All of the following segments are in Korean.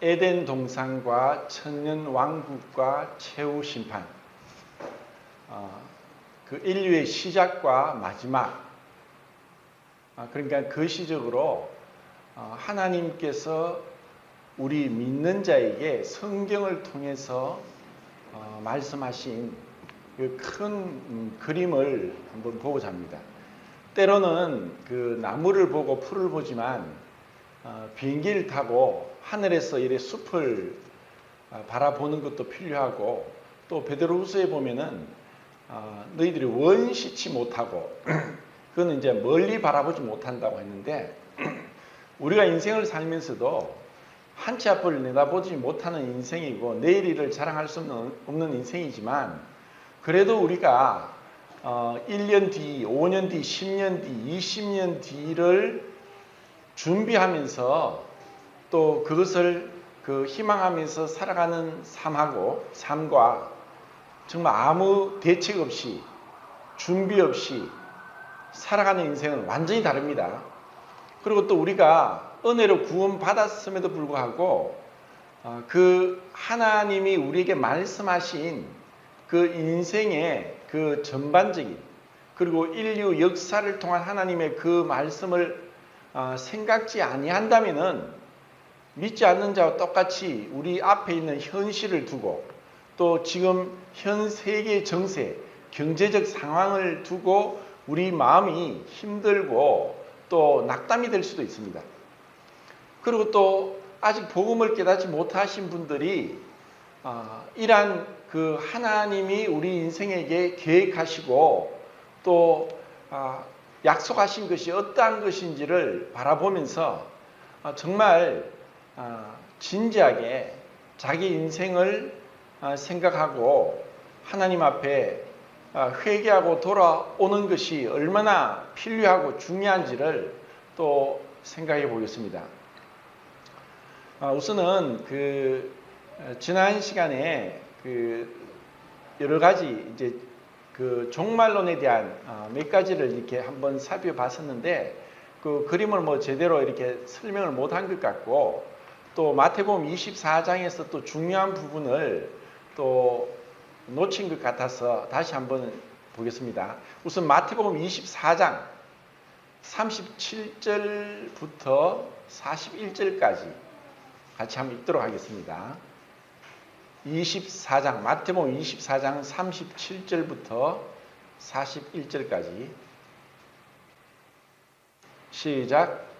에덴 동산과 천년 왕국과 최후 심판, 그 인류의 시작과 마지막, 그러니까 그 시적으로 하나님께서 우리 믿는 자에게 성경을 통해서 말씀하신 그 큰 그림을 한번 보고자 합니다. 때로는 그 나무를 보고 풀을 보지만 비행기를 타고 하늘에서 이래 숲을 바라보는 것도 필요하고, 또 베드로후서에 보면은 너희들이 원시치 못하고 그거는 이제 멀리 바라보지 못한다고 했는데, 우리가 인생을 살면서도 한 치 앞을 내다보지 못하는 인생이고 내일 일을 자랑할 수 없는 인생이지만, 그래도 우리가 1년 뒤, 5년 뒤, 10년 뒤, 20년 뒤를 준비하면서 또 그것을 희망하면서 살아가는 삶과 정말 아무 대책 없이 준비 없이 살아가는 인생은 완전히 다릅니다. 그리고 또 우리가 은혜로 구원받았음에도 불구하고 그 하나님이 우리에게 말씀하신 그 인생의 그 전반적인, 그리고 인류 역사를 통한 하나님의 그 말씀을 생각지 아니한다면은 믿지 않는 자와 똑같이 우리 앞에 있는 현실을 두고, 또 지금 현 세계 정세, 경제적 상황을 두고 우리 마음이 힘들고 또 낙담이 될 수도 있습니다. 그리고 또 아직 복음을 깨닫지 못하신 분들이 이러한 그 하나님이 우리 인생에게 계획하시고 또 약속하신 것이 어떠한 것인지를 바라보면서 정말 진지하게 자기 인생을 생각하고 하나님 앞에 회개하고 돌아오는 것이 얼마나 필요하고 중요한지를 또 생각해 보겠습니다. 우선은 지난 시간에 여러 가지 이제 종말론에 대한 몇 가지를 이렇게 한번 살펴봤었는데, 그 그림을 제대로 이렇게 설명을 못한 것 같고, 또 마태복음 24장에서 또 중요한 부분을 또 놓친 것 같아서 다시 한번 보겠습니다. 우선 마태복음 24장 37절부터 41절까지 같이 한번 읽도록 하겠습니다. 마태복음 24장 37절부터 41절까지 시작.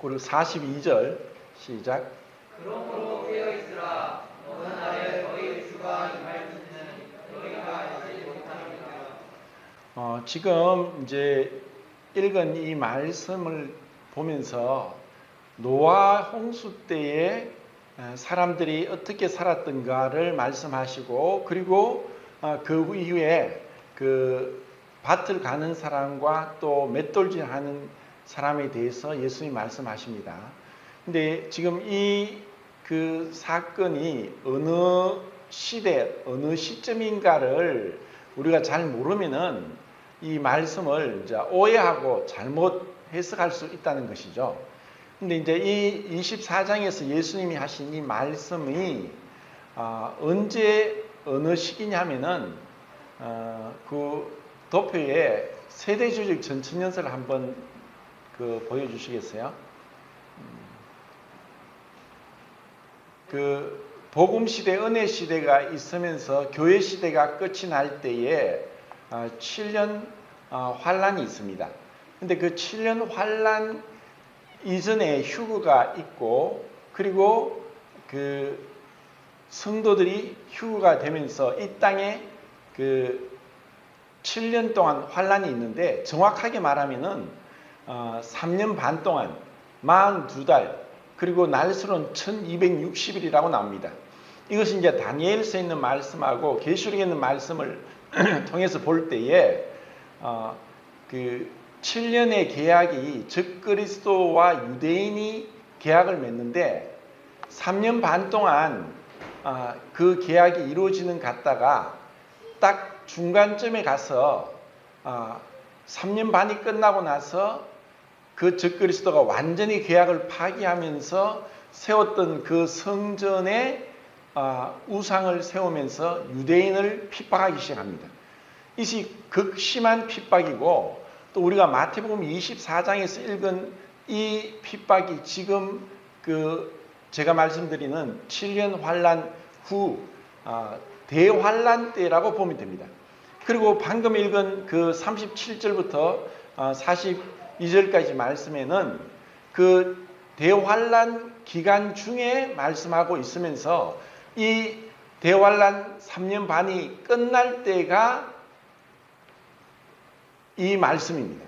그리고 42절 시작. 그러므로 깨어있으라. 어느 날에 너희의 주가 임할 때는 너희가 알지 못하느니라. 지금 이제 읽은 이 말씀을 보면서 노아 홍수 때에 사람들이 어떻게 살았던가를 말씀하시고, 그리고 그 이후에 그 밭을 가는 사람과 또 맷돌질하는 사람에 대해서 예수님이 말씀하십니다. 근데 지금 그 사건이 어느 시대, 어느 시점인가를 우리가 잘 모르면은 이 말씀을 이제 오해하고 잘못 해석할 수 있다는 것이죠. 근데 이제 이 24장에서 예수님이 하신 이 말씀이 언제 어느 시기냐면은 그 도표에 세대주적 전천연설을 한번 보여주시겠어요? 그 복음 시대, 은혜 시대가 있으면서 교회 시대가 끝이 날 때에 7년 환란이 있습니다. 근데 그 7년 환란 이전에 휴거가 있고, 그리고 그 성도들이 휴거가 되면서 이 땅에 그 7년 동안 환란이 있는데 정확하게 말하면은 3년 반 동안 42달 그리고 날수로는 1260일이라고 나옵니다. 이것이 이제 다니엘서에 있는 말씀하고 계시록에 있는 말씀을 통해서 볼 때에 그 7년의 계약이 적그리스도와 유대인이 계약을 맺는데 3년 반 동안 그 계약이 이루어지는 갔다가 딱 중간점에 가서 3년 반이 끝나고 나서 그 적그리스도가 완전히 계약을 파기하면서 세웠던 그 성전에 우상을 세우면서 유대인을 핍박하기 시작합니다. 이것이 극심한 핍박이고 또 우리가 마태복음 24장에서 읽은 이 핍박이 지금 제가 말씀드리는 7년 환란 후 대환란 때라고 보면 됩니다. 그리고 방금 읽은 그 37절부터 42절까지 말씀에는 그 대환란 기간 중에 말씀하고 있으면서 이 대환란 3년 반이 끝날 때가 이 말씀입니다.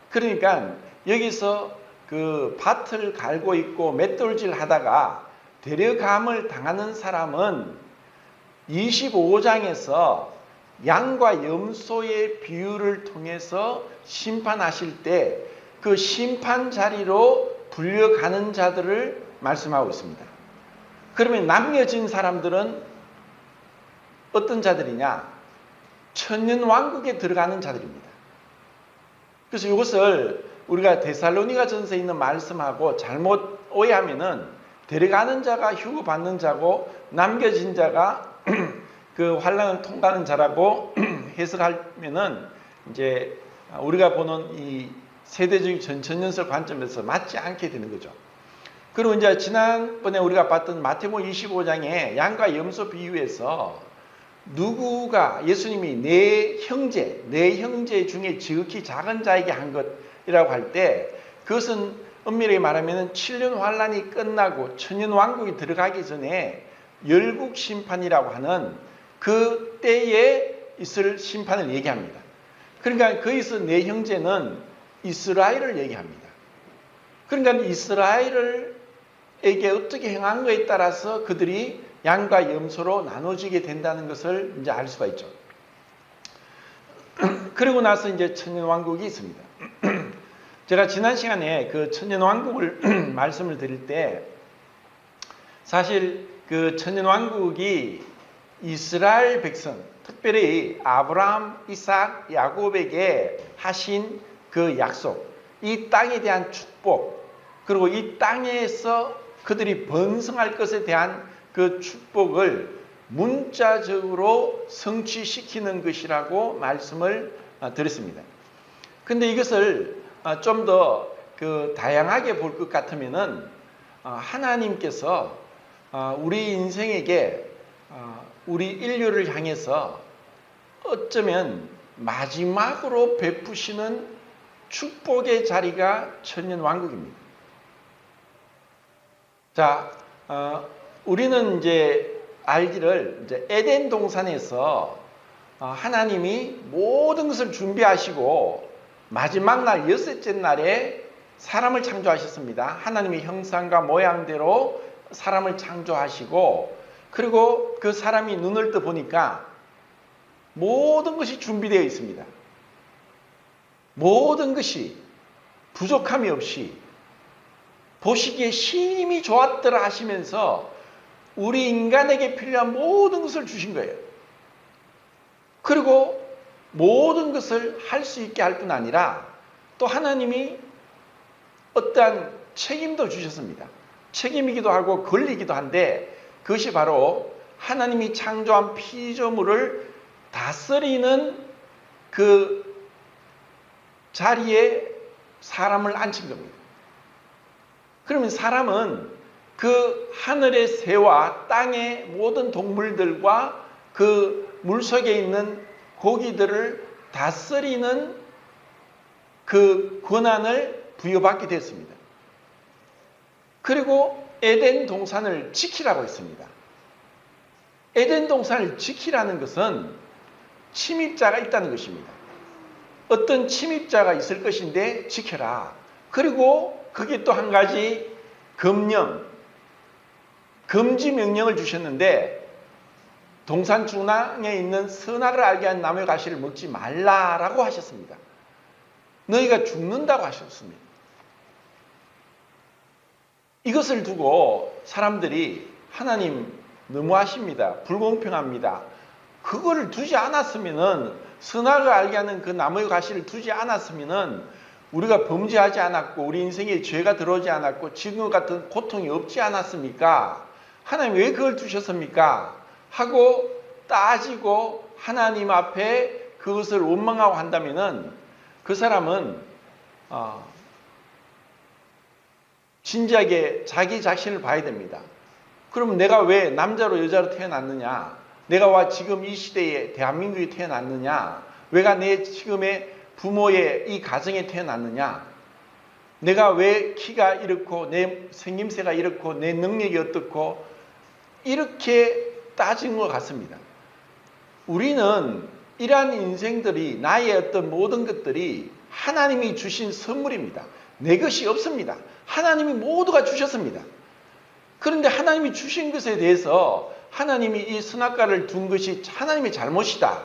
그러니까 여기서 그 밭을 갈고 있고 맷돌질 하다가 데려감을 당하는 사람은 25장에서 양과 염소의 비유를 통해서 심판하실 때 그 심판 자리로 불려가는 자들을 말씀하고 있습니다. 그러면 남겨진 사람들은 어떤 자들이냐? 천년왕국에 들어가는 자들입니다. 그래서 이것을 우리가 데살로니가 전서에 있는 말씀하고 잘못 오해하면은 데려가는 자가 휴거받는 자고 남겨진 자가 그 환란을 통과하는 자라고 해석하면은 이제 우리가 보는 이 세대적인 전천년설 관점에서 맞지 않게 되는 거죠. 그리고 이제 지난번에 우리가 봤던 마태복음 25장의 양과 염소 비유에서 누구가 예수님이 내 형제 중에 지극히 작은 자에게 한 것이라고 할 때 그것은 엄밀히 말하면 7년 환란이 끝나고 천년 왕국이 들어가기 전에 열국 심판이라고 하는 그 때에 있을 심판을 얘기합니다. 그러니까 거기서 내 형제는 이스라엘을 얘기합니다. 그러니까 이스라엘에게 어떻게 행한 것에 따라서 그들이 양과 염소로 나눠지게 된다는 것을 이제 알 수가 있죠. 그리고 나서 이제 천년왕국이 있습니다. 제가 지난 시간에 그 천년왕국을 말씀을 드릴 때 사실 그 천년왕국이 이스라엘 백성, 특별히 아브라함, 이삭, 야곱에게 하신 그 약속, 이 땅에 대한 축복, 그리고 이 땅에서 그들이 번성할 것에 대한 그 축복을 문자적으로 성취시키는 것이라고 말씀을 드렸습니다. 근데 이것을 좀 더 그 다양하게 볼 것 같으면은 하나님께서 우리 인생에게 우리 인류를 향해서 어쩌면 마지막으로 베푸시는 축복의 자리가 천년왕국입니다. 자, 우리는 이제 알기를 이제 에덴 동산에서 하나님이 모든 것을 준비하시고 마지막 날 여섯째 날에 사람을 창조하셨습니다. 하나님의 형상과 모양대로 사람을 창조하시고 그리고 그 사람이 눈을 떠 보니까 모든 것이 준비되어 있습니다. 모든 것이 부족함이 없이 보시기에 심히 좋았더라 하시면서 우리 인간에게 필요한 모든 것을 주신 거예요. 그리고 모든 것을 할 수 있게 할 뿐 아니라 또 하나님이 어떠한 책임도 주셨습니다. 책임이기도 하고 권리이기도 한데 그것이 바로 하나님이 창조한 피조물을 다스리는 그 자리에 사람을 앉힌 겁니다. 그러면 사람은 그 하늘의 새와 땅의 모든 동물들과 그 물속에 있는 고기들을 다스리는 그 권한을 부여받게 됐습니다. 그리고 에덴 동산을 지키라고 했습니다. 에덴 동산을 지키라는 것은 침입자가 있다는 것입니다. 어떤 침입자가 있을 것인데 지켜라. 그리고 거기에 또 한 가지 금령, 금지 명령을 주셨는데 동산 중앙에 있는 선악을 알게 한 나무의 가시를 먹지 말라라고 하셨습니다. 너희가 죽는다고 하셨습니다. 이것을 두고 사람들이 하나님 너무하십니다. 불공평합니다. 그거를 두지 않았으면은 선악을 알게 하는 그 나무의 가시를 두지 않았으면은 우리가 범죄하지 않았고 우리 인생에 죄가 들어오지 않았고 지금 같은 고통이 없지 않았습니까? 하나님 왜 그걸 두셨습니까? 하고 따지고 하나님 앞에 그것을 원망하고 한다면은 그 사람은 진지하게 자기 자신을 봐야 됩니다. 그럼 내가 왜 남자로 여자로 태어났느냐? 내가 와 지금 이 시대에 대한민국에 태어났느냐? 왜가 내 지금의 부모의 이 가정에 태어났느냐? 내가 왜 키가 이렇고 내 생김새가 이렇고 내 능력이 어떻고 이렇게 따진 것 같습니다. 우리는 이러한 인생들이 나의 어떤 모든 것들이 하나님이 주신 선물입니다. 내 것이 없습니다. 하나님이 모두가 주셨습니다. 그런데 하나님이 주신 것에 대해서 하나님이 이 선악과를 둔 것이 하나님의 잘못이다.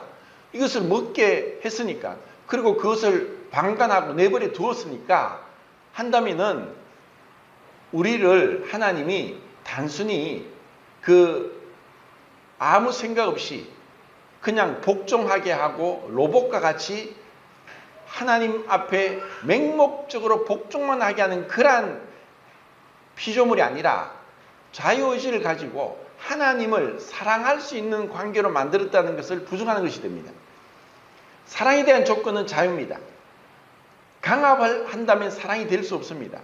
이것을 먹게 했으니까 그리고 그것을 방관하고 내버려 두었으니까 한다면은 우리를 하나님이 단순히 아무 생각 없이 그냥 복종하게 하고 로봇과 같이 하나님 앞에 맹목적으로 복종만 하게 하는 그러한 피조물이 아니라 자유의지를 가지고 하나님을 사랑할 수 있는 관계로 만들었다는 것을 부정하는 것이 됩니다. 사랑에 대한 조건은 자유입니다. 강압을 한다면 사랑이 될 수 없습니다.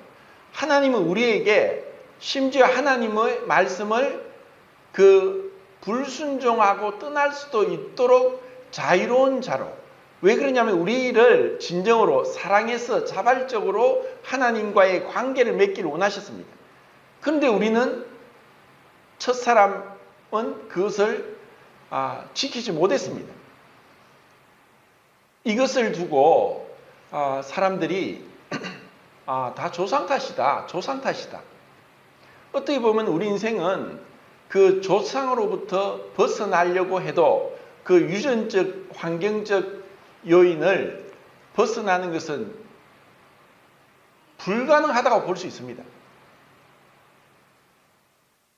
하나님은 우리에게 심지어 하나님의 말씀을 불순종하고 떠날 수도 있도록 자유로운 자로, 왜 그러냐면 우리를 진정으로 사랑해서 자발적으로 하나님과의 관계를 맺기를 원하셨습니다. 그런데 우리는 첫사람은 그것을 지키지 못했습니다. 이것을 두고 사람들이 다 조상 탓이다. 조상 탓이다. 어떻게 보면 우리 인생은 그 조상으로부터 벗어나려고 해도 그 유전적, 환경적 요인을 벗어나는 것은 불가능하다고 볼 수 있습니다.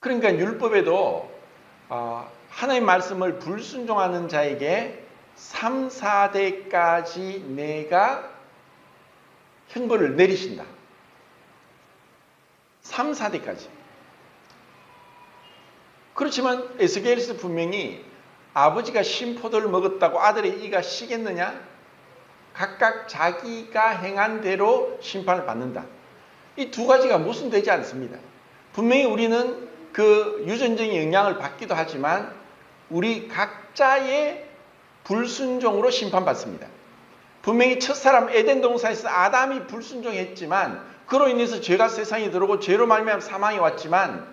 그러니까 율법에도 하나님의 말씀을 불순종하는 자에게 3, 4대까지 내가 형벌을 내리신다. 3, 4대까지. 그렇지만 에스겔에서 분명히 아버지가 신포도를 먹었다고 아들의 이가 시겠느냐? 각각 자기가 행한 대로 심판을 받는다. 이 두 가지가 모순되지 않습니다. 분명히 우리는 그 유전적인 영향을 받기도 하지만 우리 각자의 불순종으로 심판받습니다. 분명히 첫사람 에덴 동산에서 아담이 불순종했지만 그로 인해서 죄가 세상에 들어오고 죄로 말미암아 사망이 왔지만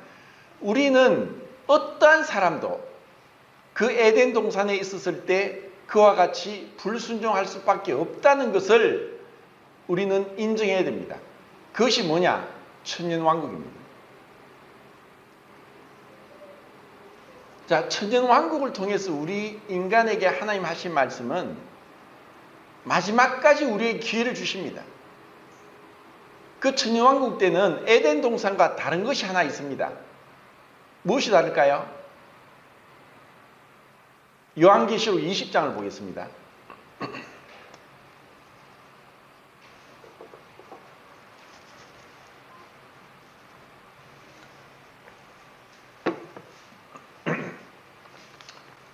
우리는 어떠한 사람도 그 에덴 동산에 있었을 때 그와 같이 불순종할 수밖에 없다는 것을 우리는 인정해야 됩니다. 그것이 뭐냐? 천년왕국입니다. 자, 천년왕국을 통해서 우리 인간에게 하나님 하신 말씀은 마지막까지 우리에게 기회를 주십니다. 그 천년왕국 때는 에덴 동산과 다른 것이 하나 있습니다. 무엇이 다를까요? 요한계시록 20장을 보겠습니다.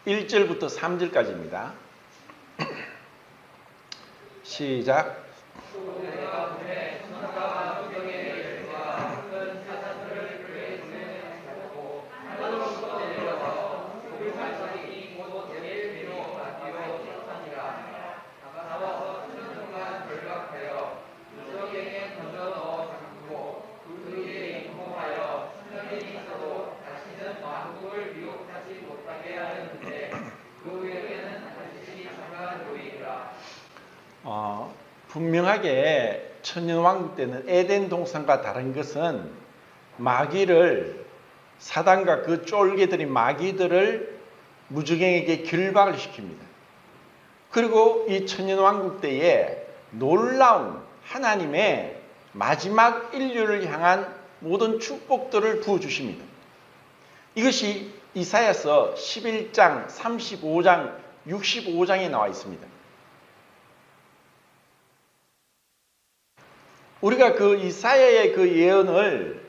(1절부터) (3절까지입니다) 시작. 분명하게 천년왕국 때는 에덴 동산과 다른 것은 마귀를 사단과 그 쫄개들인 마귀들을 무주경에게 결박을 시킵니다. 그리고 이 천년왕국 때에 놀라운 하나님의 마지막 인류를 향한 모든 축복들을 부어주십니다. 이것이 이사야서 11장, 35장, 65장에 나와 있습니다. 우리가 그 이사야의 그 예언을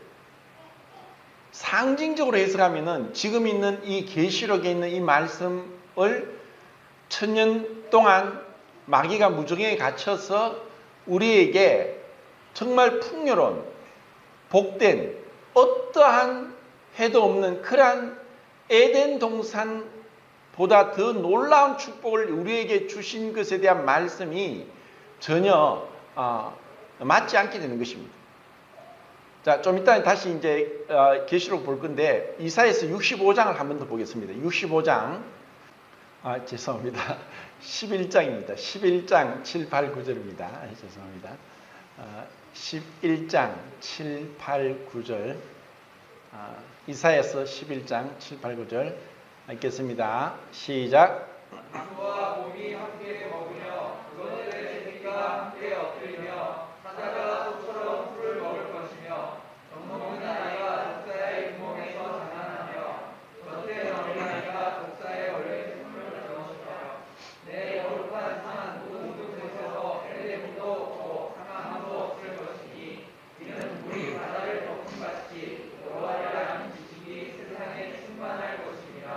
상징적으로 해석하면은 지금 있는 이 계시록에 있는 이 말씀을 천년 동안 마귀가 무저갱에 갇혀서 우리에게 정말 풍요로운 복된 어떠한 해도 없는 그러한 에덴 동산보다 더 놀라운 축복을 우리에게 주신 것에 대한 말씀이 전혀 맞지 않게 되는 것입니다. 자, 좀 이따 다시 이제 계시록 볼 건데 이사야서 65장을 한 번 더 보겠습니다. 65장 죄송합니다. 11장입니다. 11장 7, 8, 9절입니다. 죄송합니다. 11장 7, 8, 9절 이사야서 11장 7, 8, 9절 읽겠습니다. 시작. 나무와 곰이 함께 먹으며 그것들의 새끼가 함께 엎드리며 사자가 소처럼 풀을 먹을 것이며 젖먹는 아이가 독사의 구멍에서 장난하며 젖대 넣는 아이가 독사의 원래 생물을 넣으시며 내 거룩한 상한 모든 곳에서 엘레임도 없고 상함도 없을 것이니 이는 물이 바다를 덮음같이 여호와를 아는 지식이 세상에 충만할 것입니다.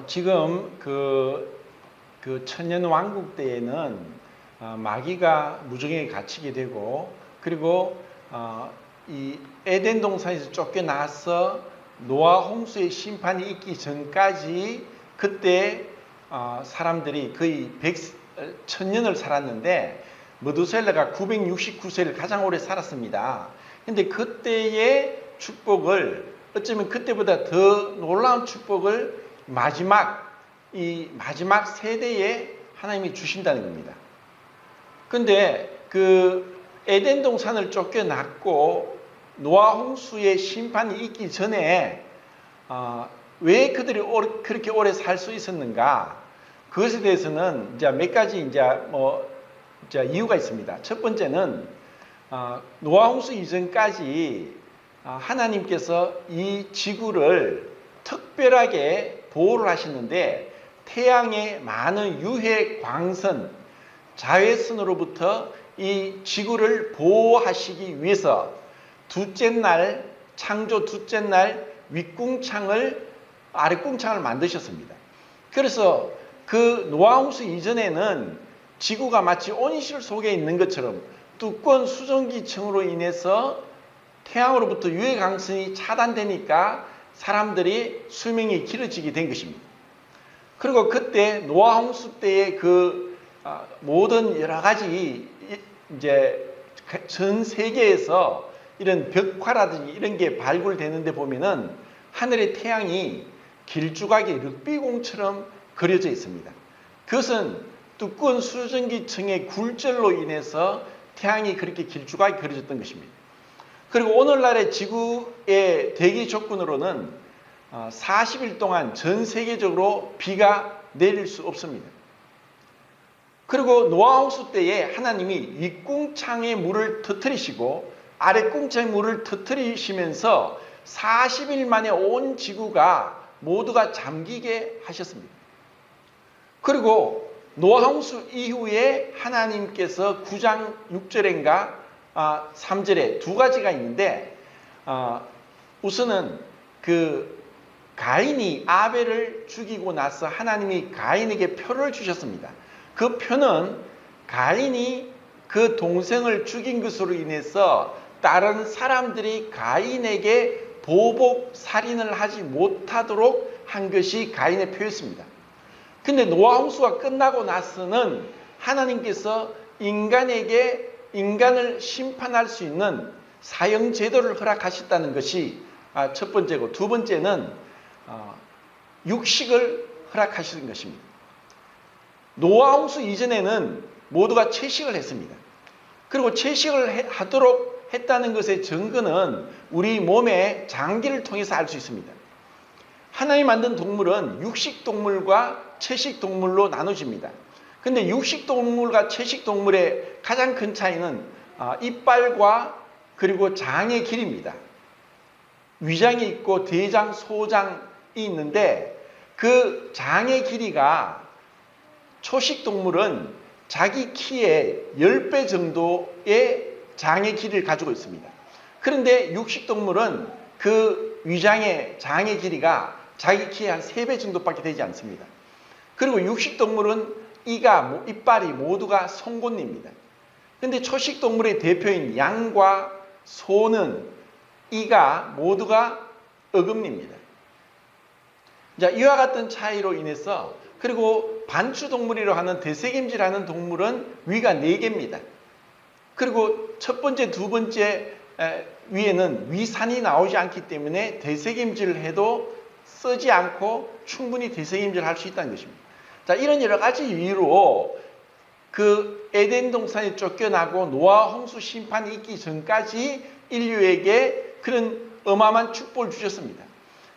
지금 그 천년 왕국 때에는 마귀가 무저갱에 갇히게 되고 그리고 이 에덴 동산에서 쫓겨나서 노아 홍수의 심판이 있기 전까지 그때 사람들이 거의 1000년을 살았는데 무두셀라가 969세를 가장 오래 살았습니다. 근데 그때의 축복을 어쩌면 그때보다 더 놀라운 축복을 마지막 세대에 하나님이 주신다는 겁니다. 근데 그 에덴 동산을 쫓겨났고 노아 홍수의 심판이 있기 전에 왜 그들이 그렇게 오래 살 수 있었는가? 그것에 대해서는 이제 몇 가지 이유가 있습니다. 첫 번째는 노아 홍수 이전까지 하나님께서 이 지구를 특별하게 보호를 하시는데 태양의 많은 유해 광선, 자외선으로부터 이 지구를 보호하시기 위해서 창조 둘째 날 윗궁창을 아랫궁창을 만드셨습니다. 그래서 그 노아 홍수 이전에는 지구가 마치 온실 속에 있는 것처럼 두꺼운 수증기층으로 인해서 태양으로부터 유해 광선이 차단되니까 사람들이 수명이 길어지게 된 것입니다. 그리고 그때 노아 홍수 때의 그 모든 여러 가지 이제 전 세계에서 이런 벽화라든지 이런 게 발굴되는데 보면은 하늘의 태양이 길쭉하게 럭비공처럼 그려져 있습니다. 그것은 두꺼운 수증기층의 굴절로 인해서 태양이 그렇게 길쭉하게 그려졌던 것입니다. 그리고 오늘날의 지구의 대기 조건으로는 40일 동안 전 세계적으로 비가 내릴 수 없습니다. 그리고 노아 홍수 때에 하나님이 윗궁창의 물을 터뜨리시고 아랫궁창의 물을 터뜨리시면서 40일 만에 온 지구가 모두가 잠기게 하셨습니다. 그리고 노아 홍수 이후에 하나님께서 9장 6절인가 3절에 두 가지가 있는데 우선은 그 가인이 아벨을 죽이고 나서 하나님이 가인에게 표를 주셨습니다. 그 표는 가인이 그 동생을 죽인 것으로 인해서 다른 사람들이 가인에게 보복 살인을 하지 못하도록 한 것이 가인의 표였습니다. 근데 노아 홍수가 끝나고 나서는 하나님께서 인간을 심판할 수 있는 사형 제도를 허락하셨다는 것이 첫 번째고, 두 번째는 육식을 허락하신 것입니다. 노아 홍수 이전에는 모두가 채식을 했습니다. 그리고 채식을 하도록 했다는 것의 증거는 우리 몸의 장기를 통해서 알 수 있습니다. 하나님 만든 동물은 육식동물과 채식동물로 나눠집니다. 근데 육식동물과 채식동물의 가장 큰 차이는 이빨과 그리고 장의 길이입니다. 위장이 있고 대장, 소장이 있는데 그 장의 길이가 초식동물은 자기 키의 10배 정도의 장의 길이를 가지고 있습니다. 그런데 육식동물은 그 위장의 장의 길이가 자기 키의 한 3배 정도밖에 되지 않습니다. 그리고 육식동물은 이빨이 모두가 송곳니입니다. 그런데 초식동물의 대표인 양과 소는 이가 모두가 어금니입니다. 자, 이와 같은 차이로 인해서 그리고 반추동물이라고 하는 대세김질하는 동물은 위가 4개입니다. 그리고 첫 번째, 두 번째 위에는 위산이 나오지 않기 때문에 대세김질을 해도 쓰지 않고 충분히 대세김질을 할 수 있다는 것입니다. 자, 이런 여러 가지 이유로 그 에덴 동산에 쫓겨나고 노아 홍수 심판이 있기 전까지 인류에게 그런 어마어마한 축복을 주셨습니다.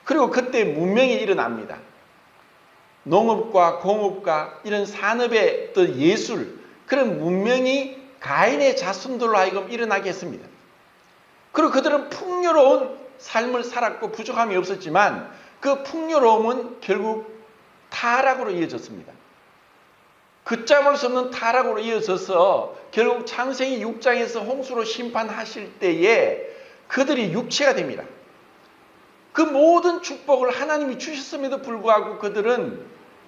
그리고 그때 문명이 일어납니다. 농업과 공업과 이런 산업의 어떤 예술, 그런 문명이 가인의 자손들로 하여금 일어나게 했습니다. 그리고 그들은 풍요로운 삶을 살았고 부족함이 없었지만 그 풍요로움은 결국 타락으로 이어졌습니다. 걷잡을 수 없는 타락으로 이어져서 결국 창세기 6장에서 홍수로 심판하실 때에 그들이 육체가 됩니다. 그 모든 축복을 하나님이 주셨음에도 불구하고 그들은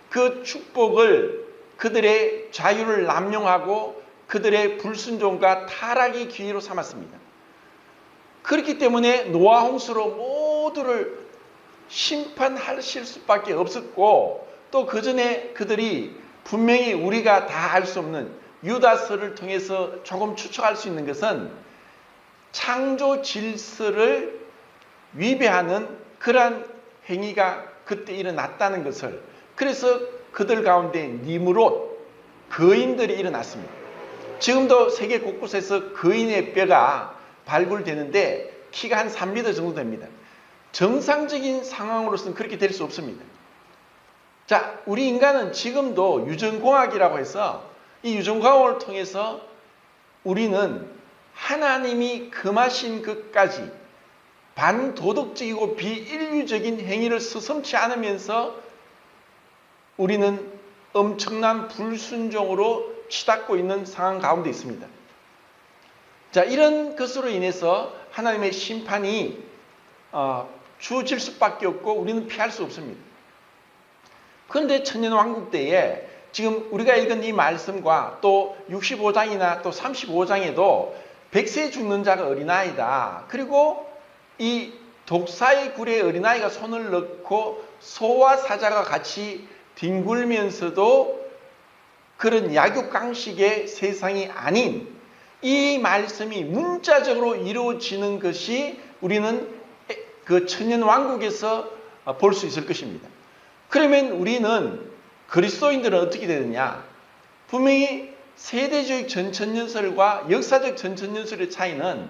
그 축복을 그들의 자유를 남용하고 그들의 불순종과 타락의 기회로 삼았습니다. 그렇기 때문에 노아 홍수로 모두를 심판하실 수밖에 없었고 또 그 전에 그들이 분명히 우리가 다 알 수 없는 유다서를 통해서 조금 추측할 수 있는 것은 창조 질서를 위배하는 그러한 행위가 그때 일어났다는 것을, 그래서 그들 가운데 니므롯, 거인들이 일어났습니다. 지금도 세계 곳곳에서 거인의 뼈가 발굴되는데 키가 한 3m 정도 됩니다. 정상적인 상황으로서는 그렇게 될 수 없습니다. 자, 우리 인간은 지금도 유전공학이라고 해서 이 유전공학을 통해서 우리는 하나님이 금하신 것까지 반도덕적이고 비인류적인 행위를 서슴지 않으면서 우리는 엄청난 불순종으로 치닫고 있는 상황 가운데 있습니다. 자, 이런 것으로 인해서 하나님의 심판이 주어질 수밖에 없고 우리는 피할 수 없습니다. 그런데 천년왕국 때에 지금 우리가 읽은 이 말씀과 또 65장이나 또 35장에도 100세 죽는 자가 어린아이다. 그리고 이 독사의 굴에 어린아이가 손을 넣고 소와 사자가 같이 뒹굴면서도 그런 약육강식의 세상이 아닌 이 말씀이 문자적으로 이루어지는 것이 우리는 그 천년왕국에서 볼 수 있을 것입니다. 그러면 우리는 그리스도인들은 어떻게 되느냐? 분명히 세대주의 전천년설과 역사적 전천년설의 차이는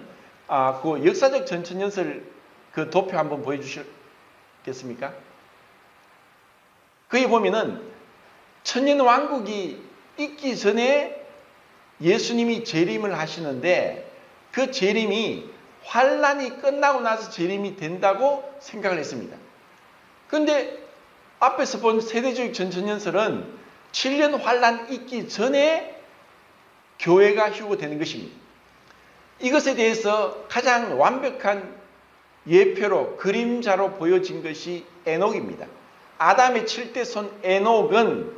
그 역사적 전천년설 그 도표 한번 보여주시겠습니까? 거기 보면은 천년왕국이 있기 전에 예수님이 재림을 하시는데 그 재림이 환란이 끝나고 나서 재림이 된다고 생각을 했습니다. 그런데 앞에서 본 세대주의 전천년설은 7년 환란 있기 전에 교회가 휴거되는 것입니다. 이것에 대해서 가장 완벽한 예표로 그림자로 보여진 것이 에녹입니다. 아담의 7대 손 에녹은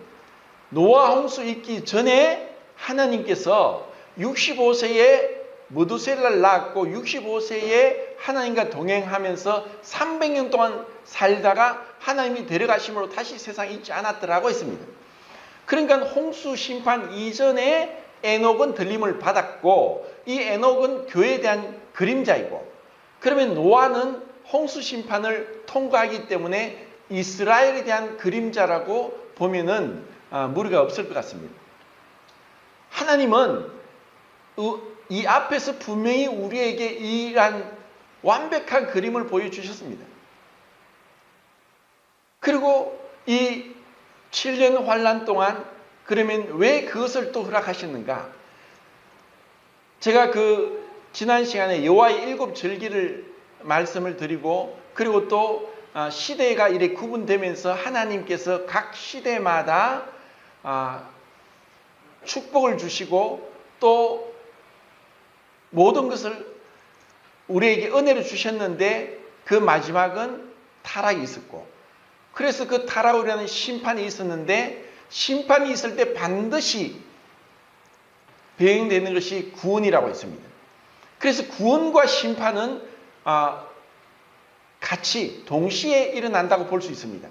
노아 홍수 있기 전에 하나님께서 65세에 무두셀라를 낳았고 65세에 하나님과 동행하면서 300년 동안 살다가 하나님이 데려가심으로 다시 세상에 있지 않았더라고 했습니다. 그러니까 홍수 심판 이전에 에녹은 들림을 받았고 이 에녹은 교회에 대한 그림자이고, 그러면 노아는 홍수 심판을 통과하기 때문에 이스라엘에 대한 그림자라고 보면은 무리가 없을 것 같습니다. 하나님은 이 앞에서 분명히 우리에게 이러한 완벽한 그림을 보여주셨습니다. 그리고 이 7년 환란 동안 그러면 왜 그것을 또 허락하셨는가? 제가 지난 시간에 여호와의 7절기를 말씀을 드리고, 그리고 또 시대가 이렇게 구분되면서 하나님께서 각 시대마다 축복을 주시고 또 모든 것을 우리에게 은혜로 주셨는데, 그 마지막은 타락이 있었고, 그래서 그 타락이라는 심판이 있었는데, 심판이 있을 때 반드시 병행되는 것이 구원이라고 했습니다. 그래서 구원과 심판은 같이 동시에 일어난다고 볼 수 있습니다.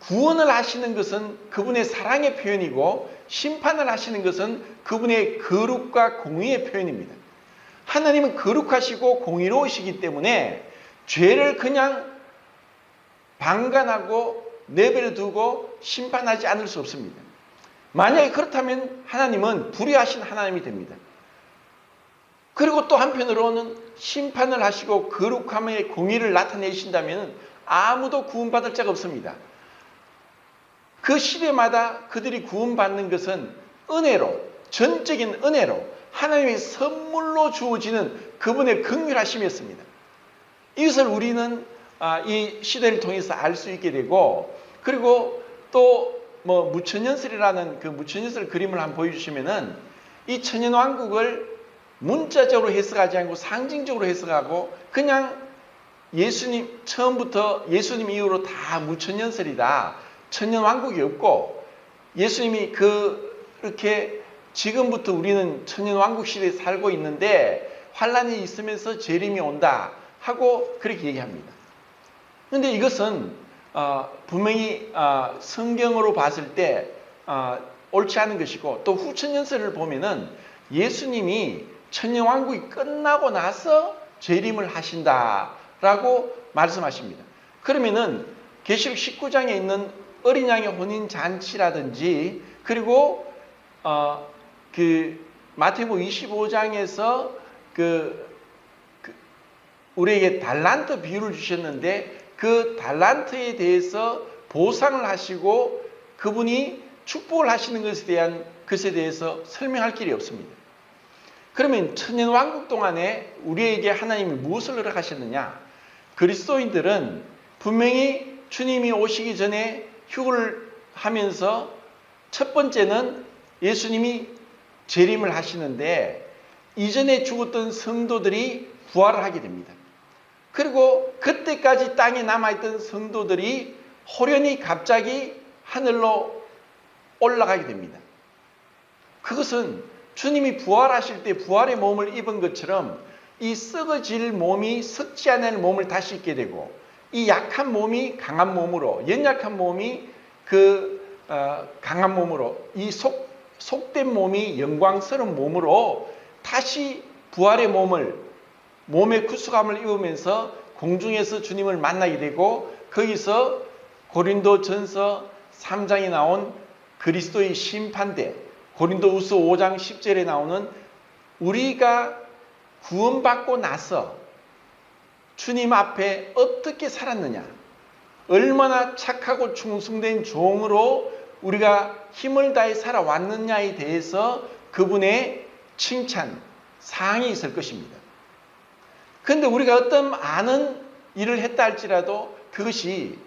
구원을 하시는 것은 그분의 사랑의 표현이고, 심판을 하시는 것은 그분의 거룩과 공의의 표현입니다. 하나님은 거룩하시고 공의로우시기 때문에 죄를 그냥 방관하고 내버려 두고 심판하지 않을 수 없습니다. 만약에 그렇다면 하나님은 불의하신 하나님이 됩니다. 그리고 또 한편으로는 심판을 하시고 거룩함의 공의를 나타내신다면 아무도 구원받을 자가 없습니다. 그 시대마다 그들이 구원받는 것은 은혜로, 전적인 은혜로 하나님의 선물로 주어지는 그분의 긍휼하심이었습니다. 이것을 우리는 이 시대를 통해서 알 수 있게 되고, 그리고 또 무천년설이라는 그 무천년설 그림을 한번 보여주시면은, 이 천년왕국을 문자적으로 해석하지 않고 상징적으로 해석하고, 그냥 예수님 처음부터 예수님 이후로 다 무천년설이다, 천년왕국이 없고 예수님이 그렇게 지금부터 우리는 천년왕국 시대에 살고 있는데 환란이 있으면서 재림이 온다 하고 그렇게 얘기합니다. 그런데 이것은 분명히 성경으로 봤을 때 옳지 않은 것이고, 또 후천년설을 보면은 예수님이 천년왕국이 끝나고 나서 재림을 하신다라고 말씀하십니다. 그러면은 계시록 19장에 있는 어린 양의 혼인 잔치라든지, 그리고 마태복음 25장에서 우리에게 달란트 비유를 주셨는데, 그 달란트에 대해서 보상을 하시고 그분이 축복을 하시는 것에 대해서 설명할 길이 없습니다. 그러면 천년왕국 동안에 우리에게 하나님이 무엇을 허락하셨느냐? 그리스도인들은 분명히 주님이 오시기 전에 휴거를 하면서 첫 번째는 예수님이 재림을 하시는데, 이전에 죽었던 성도들이 부활을 하게 됩니다. 그리고 그때까지 땅에 남아있던 성도들이 호련히 갑자기 하늘로 올라가게 됩니다. 그것은 주님이 부활하실 때 부활의 몸을 입은 것처럼 이 썩어질 몸이 썩지 않을 몸을 다시 입게 되고, 이 약한 몸이 강한 몸으로, 연약한 몸이 강한 몸으로, 이 속된 몸이 영광스러운 몸으로 다시 부활의 몸의 구속함을 입으면서 공중에서 주님을 만나게 되고, 거기서 고린도전서 3장에 나온 그리스도의 심판대, 고린도후서 5장 10절에 나오는 우리가 구원받고 나서 주님 앞에 어떻게 살았느냐, 얼마나 착하고 충성된 종으로 우리가 힘을 다해 살아왔느냐에 대해서 그분의 칭찬, 사항이 있을 것입니다. 그런데 우리가 어떤 많은 일을 했다 할지라도 그것이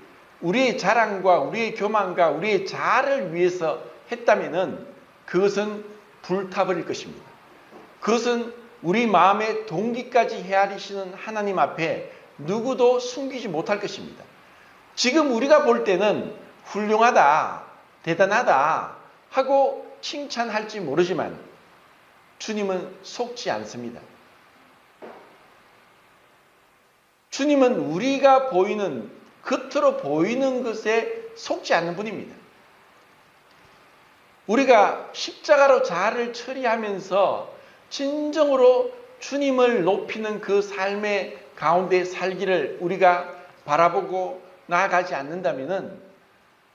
우리의 자랑과 우리의 교만과 우리의 자아를 위해서 했다면은 그것은 불타버릴 것입니다. 그것은 우리 마음의 동기까지 헤아리시는 하나님 앞에 누구도 숨기지 못할 것입니다. 지금 우리가 볼 때는 훌륭하다, 대단하다 하고 칭찬할지 모르지만 주님은 속지 않습니다. 주님은 우리가 보이는, 겉으로 보이는 것에 속지 않는 분입니다. 우리가 십자가로 자아를 처리하면서 진정으로 주님을 높이는 그 삶의 가운데 살기를 우리가 바라보고 나아가지 않는다면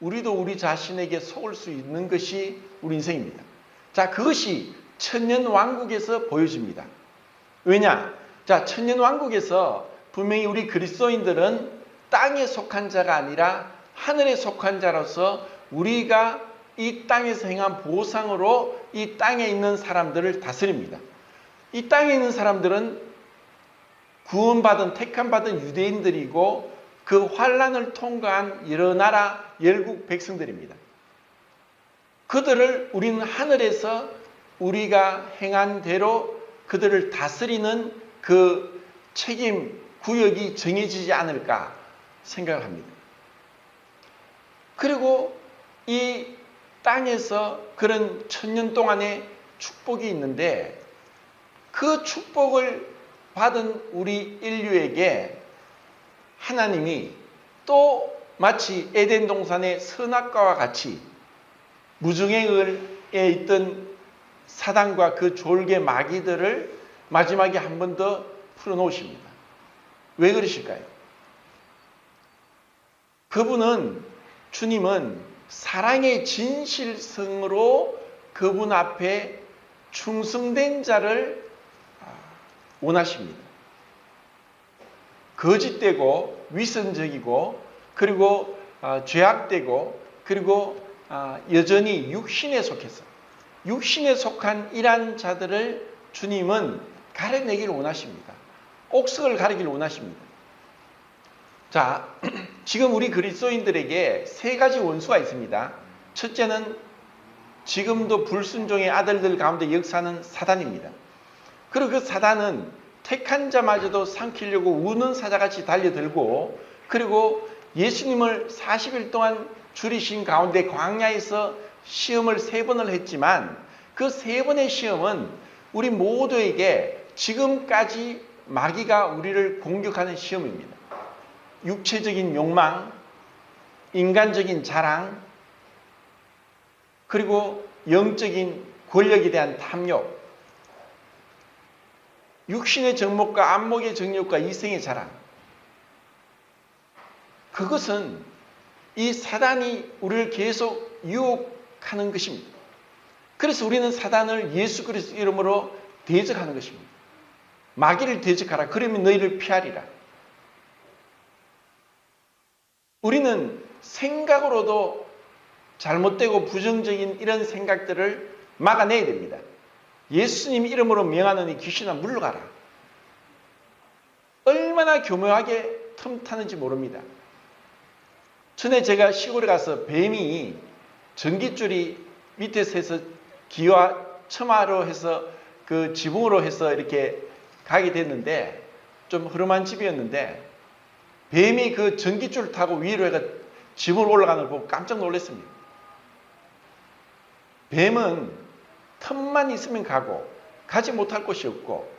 우리도 우리 자신에게 속을 수 있는 것이 우리 인생입니다. 자, 그것이 천년왕국에서 보여집니다. 왜냐? 자, 천년왕국에서 분명히 우리 그리스도인들은 땅에 속한 자가 아니라 하늘에 속한 자로서 우리가 이 땅에서 행한 보상으로 이 땅에 있는 사람들을 다스립니다. 이 땅에 있는 사람들은 구원받은 택함받은 유대인들이고 그 환란을 통과한 여러 나라 열국 백성들입니다. 그들을 우리는 하늘에서 우리가 행한 대로 그들을 다스리는 그 책임 구역이 정해지지 않을까 생각을 합니다. 그리고 이 땅에서 그런 천년 동안의 축복이 있는데 그 축복을 받은 우리 인류에게 하나님이 또 마치 에덴 동산의 선악과와 같이 무중행에 있던 사단과 그 졸개 마귀들을 마지막에 한 번 더 풀어놓으십니다. 왜 그러실까요? 주님은 사랑의 진실성으로 그분 앞에 충성된 자를 원하십니다. 거짓되고 위선적이고 그리고 죄악되고 그리고 여전히 육신에 속한 이러한 자들을 주님은 가려내기를 원하십니다. 옥석을 가리기를 원하십니다. 자, 지금 우리 그리스도인들에게 세 가지 원수가 있습니다. 첫째는 지금도 불순종의 아들들 가운데 역사하는 사단입니다. 그리고 그 사단은 택한 자마저도 삼키려고 우는 사자같이 달려들고 그리고 예수님을 40일 동안 줄이신 가운데 광야에서 시험을 3번을 했지만 그 3번의 시험은 우리 모두에게 지금까지 마귀가 우리를 공격하는 시험입니다. 육체적인 욕망, 인간적인 자랑, 그리고 영적인 권력에 대한 탐욕, 육신의 정욕과 안목의 정욕과 이성의 자랑. 그것은 이 사단이 우리를 계속 유혹하는 것입니다. 그래서 우리는 사단을 예수 그리스도 이름으로 대적하는 것입니다. 마귀를 대적하라. 그러면 너희를 피하리라. 우리는 생각으로도 잘못되고 부정적인 이런 생각들을 막아내야 됩니다. 예수님 이름으로 명하노니 귀신아 물러가라. 얼마나 교묘하게 틈타는지 모릅니다. 전에 제가 시골에 가서 뱀이 전깃줄이 밑에서 해서 기와 처마로 해서 그 지붕으로 해서 이렇게 가게 됐는데 좀 흐름한 집이었는데 뱀이 그 전깃줄 타고 위로 해가 지붕으로 올라가는 걸 보고 깜짝 놀랐습니다. 뱀은 틈만 있으면 가고 가지 못할 곳이 없고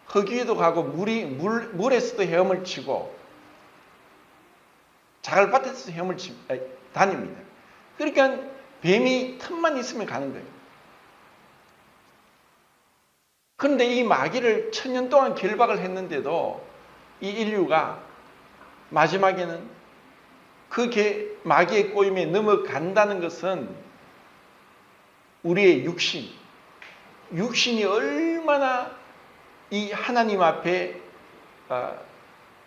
흙 위에도 가고 물에서도 헤엄을 치고 자갈밭에서 헤엄을 다닙니다. 그러니까 뱀이 틈만 있으면 가는 거예요. 그런데 이 마귀를 1000년 동안 결박을 했는데도 이 인류가 마지막에는 그 마귀의 꼬임에 넘어간다는 것은 우리의 육신이 얼마나 이 하나님 앞에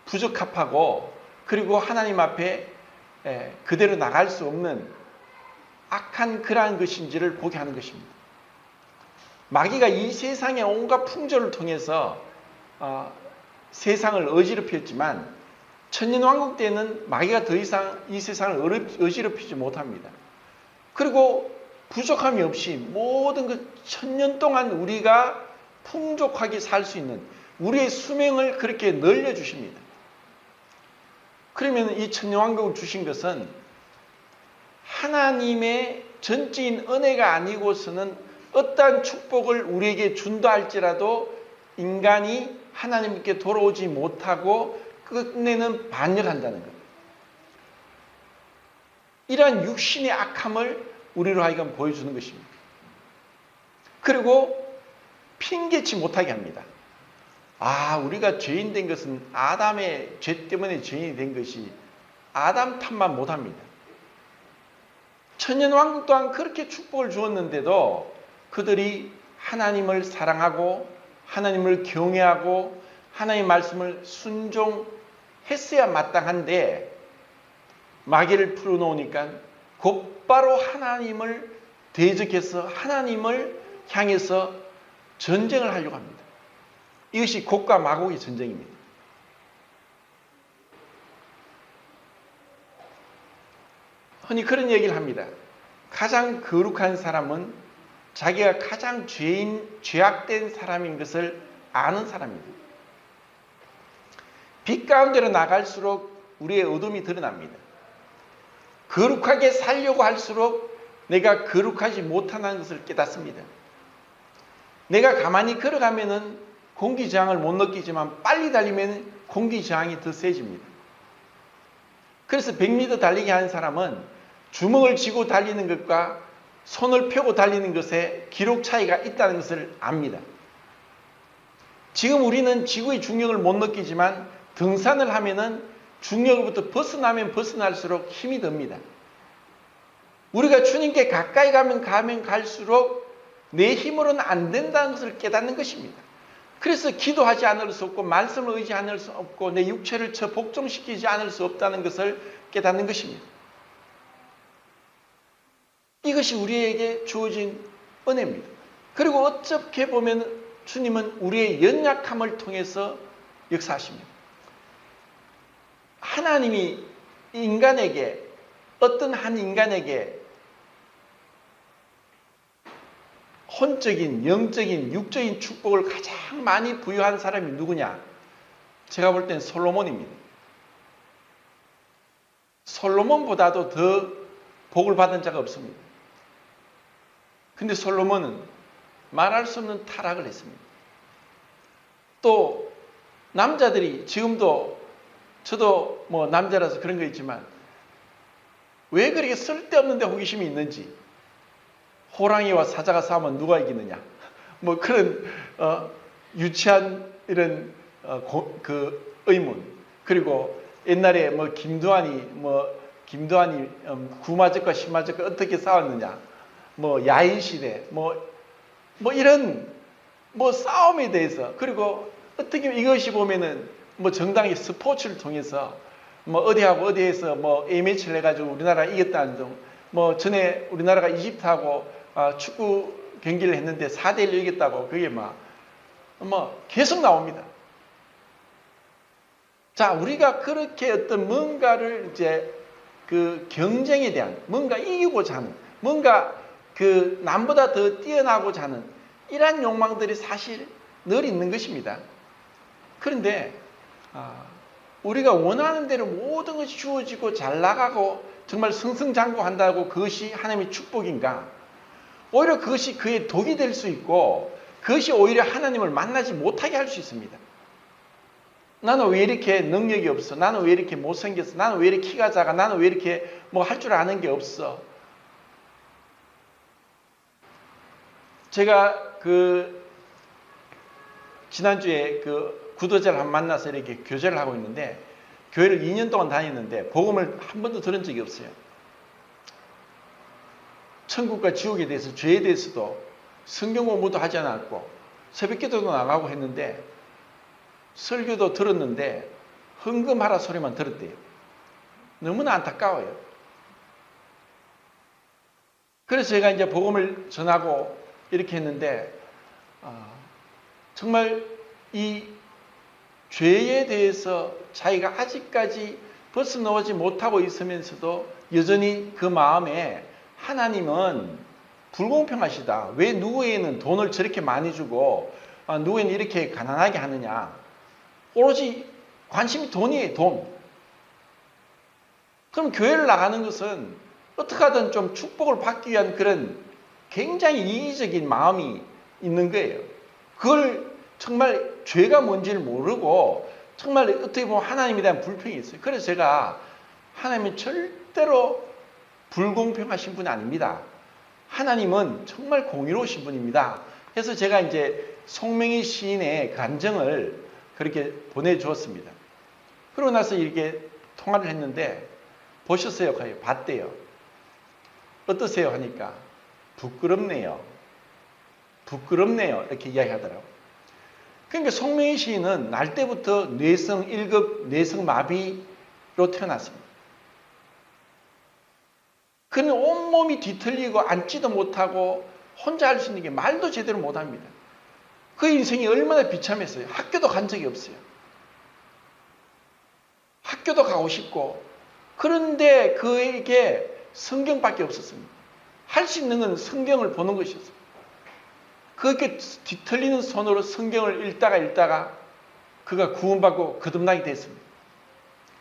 부적합하고 그리고 하나님 앞에 그대로 나갈 수 없는 악한 그러한 것인지를 보게 하는 것입니다. 마귀가 이 세상의 온갖 풍조를 통해서 세상을 어지럽혔지만 천년왕국 때는 마귀가 더 이상 이 세상을 어지럽히지 못합니다. 그리고 부족함이 없이 모든 그 1000년 동안 우리가 풍족하게 살 수 있는 우리의 수명을 그렇게 늘려주십니다. 그러면 이 천년왕국을 주신 것은 하나님의 전적인 은혜가 아니고서는 어떠한 축복을 우리에게 준다 할지라도 인간이 하나님께 돌아오지 못하고 끝내는 반역한다는 것. 이러한 육신의 악함을 우리로 하여금 보여주는 것입니다. 그리고 핑계치 못하게 합니다. 우리가 죄인 된 것은 아담의 죄 때문에 죄인이 된 것이 아담 탓만 못합니다. 천년왕국 또한 그렇게 축복을 주었는데도 그들이 하나님을 사랑하고 하나님을 경외하고 하나님의 말씀을 순종했어야 마땅한데 마귀를 풀어놓으니까 곧바로 하나님을 대적해서 하나님을 향해서 전쟁을 하려고 합니다. 이것이 곡과 마곡의 전쟁입니다. 흔히 그런 얘기를 합니다. 가장 거룩한 사람은 자기가 가장 죄악된 사람인 것을 아는 사람입니다. 빛 가운데로 나갈수록 우리의 어둠이 드러납니다. 거룩하게 살려고 할수록 내가 거룩하지 못하는 것을 깨닫습니다. 내가 가만히 걸어가면은 공기저항을 못 느끼지만 빨리 달리면 공기저항이 더 세집니다. 그래서 100m 달리기 하는 사람은 주먹을 쥐고 달리는 것과 손을 펴고 달리는 것에 기록 차이가 있다는 것을 압니다. 지금 우리는 지구의 중력을 못 느끼지만 등산을 하면은 중력으로부터 벗어나면 벗어날수록 힘이 듭니다. 우리가 주님께 가까이 가면 갈수록 내 힘으로는 안 된다는 것을 깨닫는 것입니다. 그래서 기도하지 않을 수 없고 말씀을 의지할 수 없고 내 육체를 복종시키지 않을 수 없다는 것을 깨닫는 것입니다. 이것이 우리에게 주어진 은혜입니다. 그리고 어떻게 보면 주님은 우리의 연약함을 통해서 역사하십니다. 하나님이 인간에게 어떤 한 인간에게 혼적인, 영적인, 육적인 축복을 가장 많이 부여한 사람이 누구냐? 제가 볼 땐 솔로몬입니다. 솔로몬보다도 더 복을 받은 자가 없습니다. 근데 솔로몬은 말할 수 없는 타락을 했습니다. 또 남자들이 지금도 저도 뭐 남자라서 그런 거 있지만 왜 그렇게 쓸데없는 데 호기심이 있는지, 호랑이와 사자가 싸우면 누가 이기느냐, 뭐 그런 유치한 이런 그 의문. 그리고 옛날에 뭐 김두한이 구마적과 신마적과 어떻게 싸웠느냐, 뭐 야인시대 뭐 이런 뭐 싸움에 대해서, 그리고 어떻게 이것이 보면은 뭐 정당의 스포츠를 통해서 뭐 어디하고 어디에서 뭐 A매치를 해가지고 우리나라가 이겼다는 등, 뭐 전에 우리나라가 이집트하고 축구 경기를 했는데 4대1로 이겼다고, 그게 뭐 계속 나옵니다. 자, 우리가 그렇게 어떤 뭔가를 이제 그 경쟁에 대한, 뭔가 이기고자 하는, 뭔가 그 남보다 더 뛰어나고자 하는 이러한 욕망들이 사실 늘 있는 것입니다. 그런데 우리가 원하는 대로 모든 것이 주어지고 잘 나가고 정말 승승장구한다고 그것이 하나님의 축복인가? 오히려 그것이 그의 독이 될 수 있고 그것이 오히려 하나님을 만나지 못하게 할 수 있습니다. 나는 왜 이렇게 능력이 없어? 나는 왜 이렇게 못생겼어? 나는 왜 이렇게 키가 작아? 나는 왜 이렇게 뭐 할 줄 아는 게 없어? 제가 지난주에 구도자를 만나서 이렇게 교제를 하고 있는데, 교회를 2년 동안 다녔는데 복음을 한 번도 들은 적이 없어요. 천국과 지옥에 대해서, 죄에 대해서도 성경 공부도 하지 않았고 새벽기도도 나가고 했는데 설교도 들었는데 헌금하라 소리만 들었대요. 너무나 안타까워요. 그래서 제가 이제 복음을 전하고 이렇게 했는데 정말 이 죄에 대해서 자기가 아직까지 벗어나오지 못하고 있으면서도 여전히 그 마음에 하나님은 불공평하시다. 왜 누구에는 돈을 저렇게 많이 주고 누구에는 이렇게 가난하게 하느냐. 오로지 관심이 돈이에요, 돈. 그럼 교회를 나가는 것은 어떻게 하든 좀 축복을 받기 위한 그런 굉장히 이기적인 마음이 있는 거예요. 그걸 정말 죄가 뭔지를 모르고 정말 어떻게 보면 하나님에 대한 불평이 있어요. 그래서 제가 하나님은 절대로 불공평하신 분이 아닙니다. 하나님은 정말 공의로우신 분입니다. 그래서 제가 이제 송명희 시인의 간증을 그렇게 보내주었습니다. 그러고 나서 이렇게 통화를 했는데 보셨어요? 거의 봤대요. 어떠세요? 하니까 부끄럽네요. 부끄럽네요. 이렇게 이야기하더라고요. 그러니까 송명희 시인은 날 때부터 뇌성 1급 뇌성마비로 태어났습니다. 그는 온몸이 뒤틀리고 앉지도 못하고 혼자 할 수 있는 게 말도 제대로 못합니다. 그 인생이 얼마나 비참했어요. 학교도 간 적이 없어요. 학교도 가고 싶고, 그런데 그에게 성경밖에 없었습니다. 할 수 있는 건 성경을 보는 것이었어요. 그렇게 뒤틀리는 손으로 성경을 읽다가 그가 구원받고 거듭나게 됐습니다.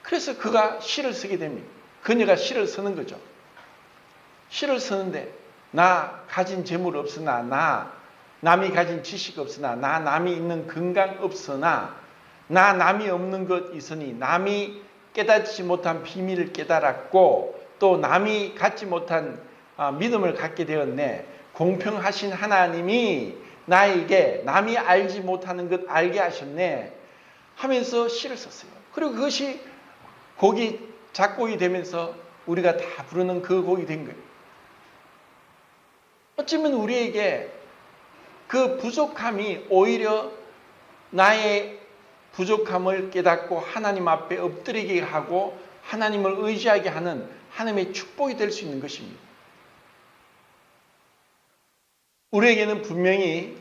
그래서 그가 시를 쓰게 됩니다. 그녀가 시를 쓰는 거죠. 시를 쓰는데 나 가진 재물 없으나, 나 남이 가진 지식 없으나, 나 남이 있는 건강 없으나, 나 남이 없는 것 있으니, 남이 깨닫지 못한 비밀을 깨달았고 또 남이 갖지 못한 믿음을 갖게 되었네. 공평하신 하나님이 나에게 남이 알지 못하는 것 알게 하셨네 하면서 시를 썼어요. 그리고 그것이 곡이 작곡이 되면서 우리가 다 부르는 그 곡이 된 거예요. 어쩌면 우리에게 그 부족함이 오히려 나의 부족함을 깨닫고 하나님 앞에 엎드리게 하고 하나님을 의지하게 하는 하나님의 축복이 될 수 있는 것입니다. 우리에게는 분명히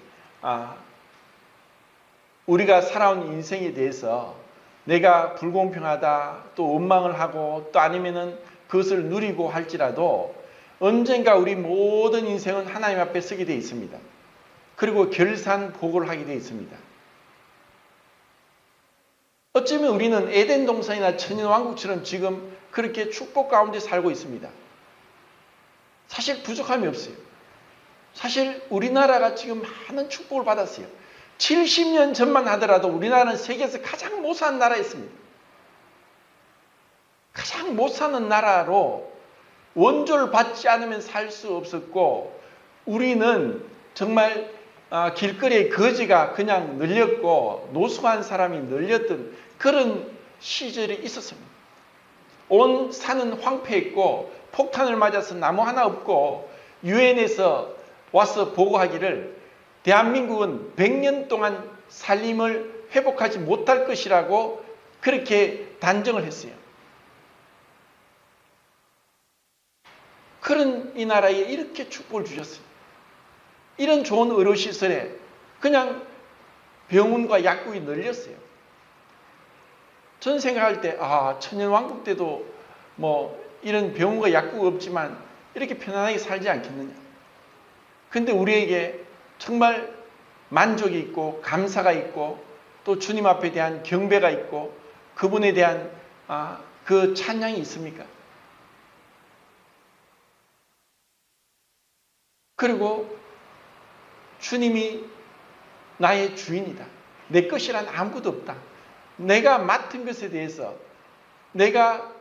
우리가 살아온 인생에 대해서 내가 불공평하다, 또 원망을 하고, 또 아니면은 그것을 누리고 할지라도 언젠가 우리 모든 인생은 하나님 앞에 서게 되어 있습니다. 그리고 결산복을 하게 되어 있습니다. 어쩌면 우리는 에덴 동산이나 천년왕국처럼 지금 그렇게 축복 가운데 살고 있습니다. 사실 부족함이 없어요. 사실 우리나라가 지금 많은 축복을 받았어요. 70년 전만 하더라도 우리나라는 세계에서 가장 못 사는 나라였습니다. 가장 못 사는 나라로 원조를 받지 않으면 살 수 없었고, 우리는 정말 길거리에 거지가 그냥 늘렸고 노숙한 사람이 늘렸던 그런 시절이 있었습니다. 온 산은 황폐했고 폭탄을 맞아서 나무 하나 없고 유엔에서 와서 보고하기를 대한민국은 100년 동안 살림을 회복하지 못할 것이라고 그렇게 단정을 했어요. 그런 이 나라에 이렇게 축복을 주셨어요. 이런 좋은 의료시설에 그냥 병원과 약국이 늘렸어요. 저는 생각할 때 천년왕국 때도 뭐 이런 병원과 약국 없지만 이렇게 편안하게 살지 않겠느냐. 근데 우리에게 정말 만족이 있고 감사가 있고 또 주님 앞에 대한 경배가 있고 그분에 대한 그 찬양이 있습니까? 그리고 주님이 나의 주인이다. 내 것이란 아무것도 없다. 내가 맡은 것에 대해서, 내가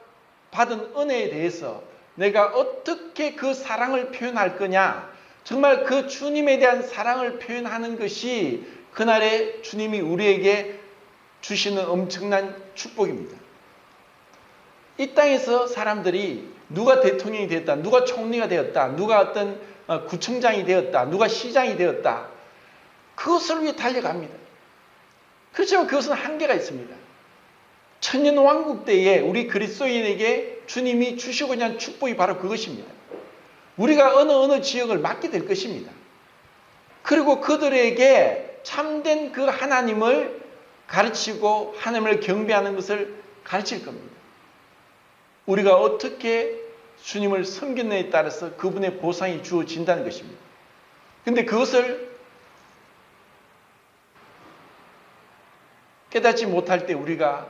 받은 은혜에 대해서 내가 어떻게 그 사랑을 표현할 거냐. 정말 그 주님에 대한 사랑을 표현하는 것이 그날에 주님이 우리에게 주시는 엄청난 축복입니다. 이 땅에서 사람들이 누가 대통령이 되었다, 누가 총리가 되었다, 누가 어떤 구청장이 되었다, 누가 시장이 되었다, 그것을 위해 달려갑니다. 그렇지만 그것은 한계가 있습니다. 천년왕국 때에 우리 그리스도인에게 주님이 주시고자 하는 축복이 바로 그것입니다. 우리가 어느 지역을 맡게 될 것입니다. 그리고 그들에게 참된 그 하나님을 가르치고 하나님을 경배하는 것을 가르칠 겁니다. 우리가 어떻게 주님을 섬겼느냐에 따라서 그분의 보상이 주어진다는 것입니다. 그런데 그것을 깨닫지 못할 때 우리가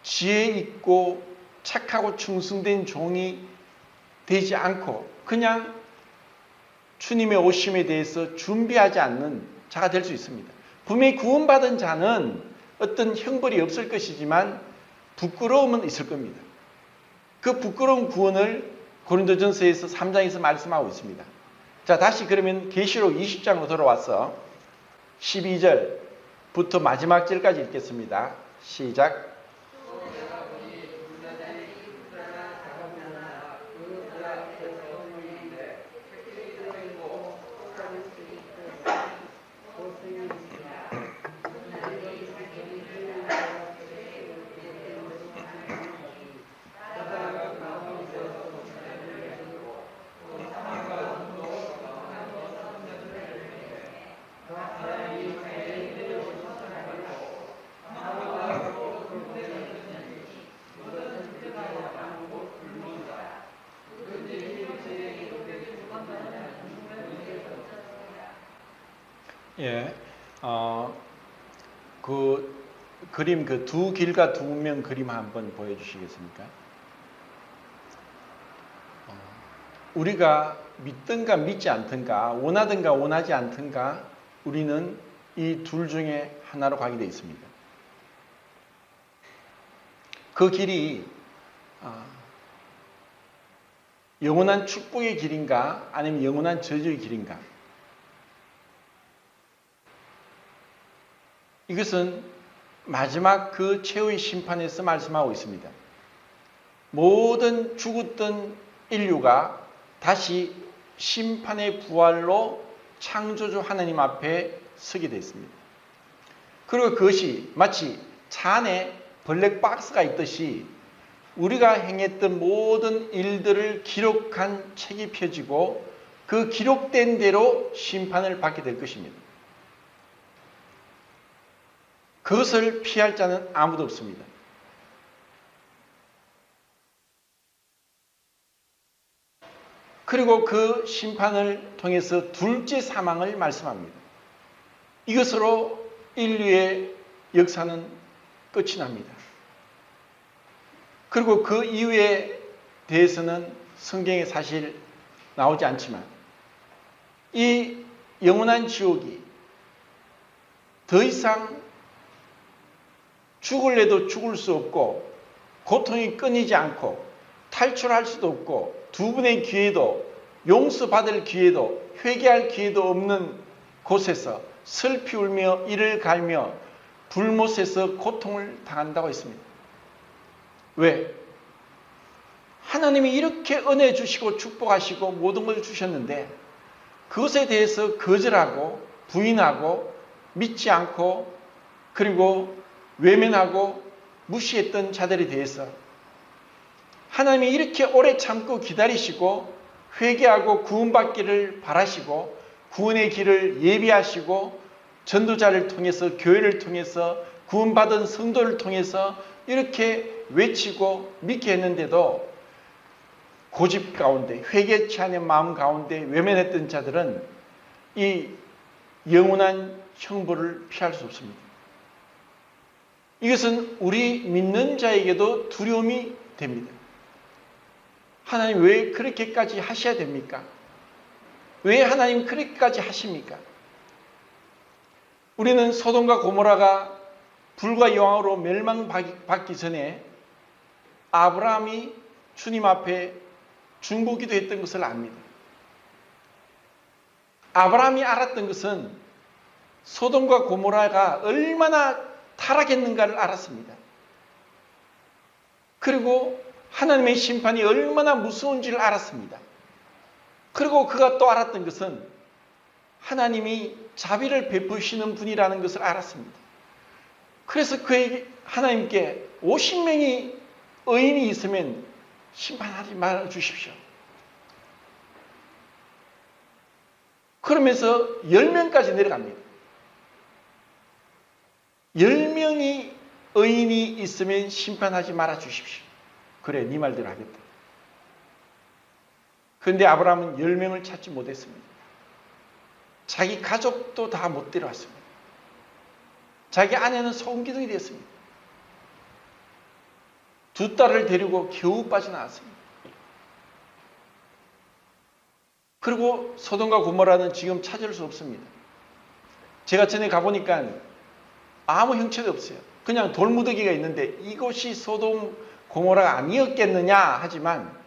지혜 있고 착하고 충성된 종이 되지 않고 그냥 주님의 오심에 대해서 준비하지 않는 자가 될 수 있습니다. 분명히 구원받은 자는 어떤 형벌이 없을 것이지만 부끄러움은 있을 겁니다. 그 부끄러운 구원을 고린도전서에서 3장에서 말씀하고 있습니다. 자, 다시 그러면 계시록 20장으로 돌아와서 12절부터 마지막 절까지 읽겠습니다. 시작. 예, 그 그림 그 두 길과 두 명 그림 한번 보여주시겠습니까? 우리가 믿든가 믿지 않든가 원하든가 원하지 않든가 우리는 이 둘 중에 하나로 가게 되어 있습니다. 그 길이 영원한 축복의 길인가 아니면 영원한 저주의 길인가? 이것은 마지막 그 최후의 심판에서 말씀하고 있습니다. 모든 죽었던 인류가 다시 심판의 부활로 창조주 하나님 앞에 서게 되어 있습니다. 그리고 그것이 마치 차 안에 블랙박스가 있듯이 우리가 행했던 모든 일들을 기록한 책이 펴지고 그 기록된 대로 심판을 받게 될 것입니다. 그것을 피할 자는 아무도 없습니다. 그리고 그 심판을 통해서 둘째 사망을 말씀합니다. 이것으로 인류의 역사는 끝이 납니다. 그리고 그 이유에 대해서는 성경에 사실 나오지 않지만 이 영원한 지옥이 더 이상 죽을래도 죽을 수 없고 고통이 끊이지 않고 탈출할 수도 없고 두 번의 기회도 용서받을 기회도 회개할 기회도 없는 곳에서 슬피 울며 이를 갈며 불못에서 고통을 당한다고 했습니다. 왜? 하나님이 이렇게 은혜 주시고 축복하시고 모든 걸 주셨는데 그것에 대해서 거절하고 부인하고 믿지 않고 그리고 외면하고 무시했던 자들에 대해서 하나님이 이렇게 오래 참고 기다리시고 회개하고 구원받기를 바라시고 구원의 길을 예비하시고 전도자를 통해서 교회를 통해서 구원받은 성도를 통해서 이렇게 외치고 믿게 했는데도 고집 가운데 회개치 않은 마음 가운데 외면했던 자들은 이 영원한 형벌을 피할 수 없습니다. 이것은 우리 믿는 자에게도 두려움이 됩니다. 하나님 왜 그렇게까지 하셔야 됩니까? 왜 하나님 그렇게까지 하십니까? 우리는 소돔과 고모라가 불과 여왕으로 멸망받기 전에 아브라함이 주님 앞에 중보기도 했던 것을 압니다. 아브라함이 알았던 것은 소돔과 고모라가 얼마나 타락했는가를 알았습니다. 그리고 하나님의 심판이 얼마나 무서운지를 알았습니다. 그리고 그가 또 알았던 것은 하나님이 자비를 베푸시는 분이라는 것을 알았습니다. 그래서 그에게 하나님께 50명이 의인이 있으면 심판하지 말아 주십시오. 그러면서 10명까지 내려갑니다. 10명이 의인이 있으면 심판하지 말아 주십시오. 그래, 네 말대로 하겠다. 그런데 아브라함은 10명을 찾지 못했습니다. 자기 가족도 다 못 데려왔습니다. 자기 아내는 소금기둥이 되었습니다. 두 딸을 데리고 겨우 빠져나왔습니다. 그리고 소돔과 고모라는 지금 찾을 수 없습니다. 제가 전에 가보니까 아무 형체도 없어요. 그냥 돌무더기가 있는데 이곳이 소돔 고모라가 아니었겠느냐 하지만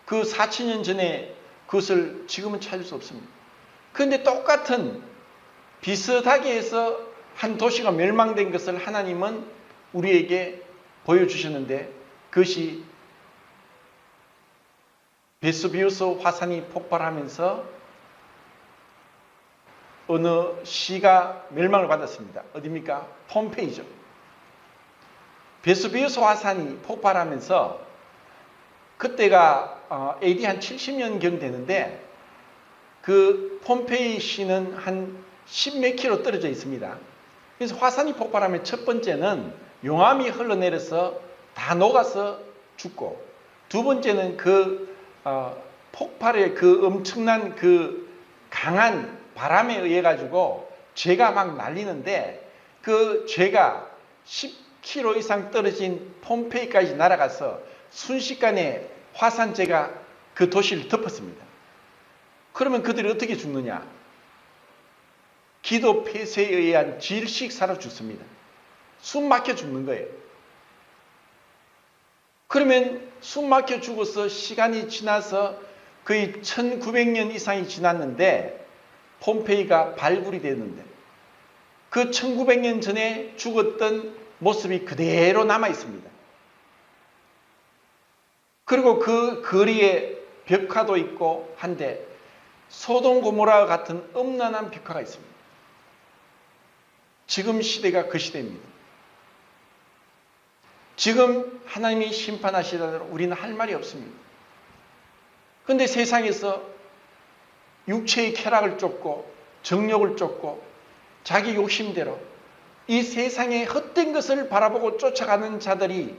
그 4000년 전에 그것을 지금은 찾을 수 없습니다. 그런데 똑같은 비슷하게 해서 한 도시가 멸망된 것을 하나님은 우리에게 보여주셨는데 그것이 베수비우스 화산이 폭발하면서 어느 시가 멸망을 받았습니다. 어디입니까? 폼페이죠. 베수비우스 화산이 폭발하면서 그때가 AD 한 70년경 되는데 그 폼페이 시는 한 10몇 킬로 떨어져 있습니다. 그래서 화산이 폭발하면 첫 번째는 용암이 흘러내려서 다 녹아서 죽고 두 번째는 그 폭발의 그 엄청난 그 강한 바람에 의해 가지고 죄가 막 날리는데 그 죄가 10km 이상 떨어진 폼페이까지 날아가서 순식간에 화산재가 그 도시를 덮었습니다. 그러면 그들이 어떻게 죽느냐? 기도 폐쇄에 의한 질식사로 죽습니다. 숨 막혀 죽는 거예요. 그러면 숨 막혀 죽어서 시간이 지나서 거의 1900년 이상이 지났는데 폼페이가 발굴이 됐는데 그 1900년 전에 죽었던 모습이 그대로 남아 있습니다. 그리고 그 거리에 벽화도 있고 한데 소돔 고모라와 같은 음란한 벽화가 있습니다. 지금 시대가 그 시대입니다. 지금 하나님이 심판하시더라도 우리는 할 말이 없습니다. 그런데 세상에서 육체의 쾌락을 쫓고 정욕을 쫓고 자기 욕심대로 이 세상의 헛된 것을 바라보고 쫓아가는 자들이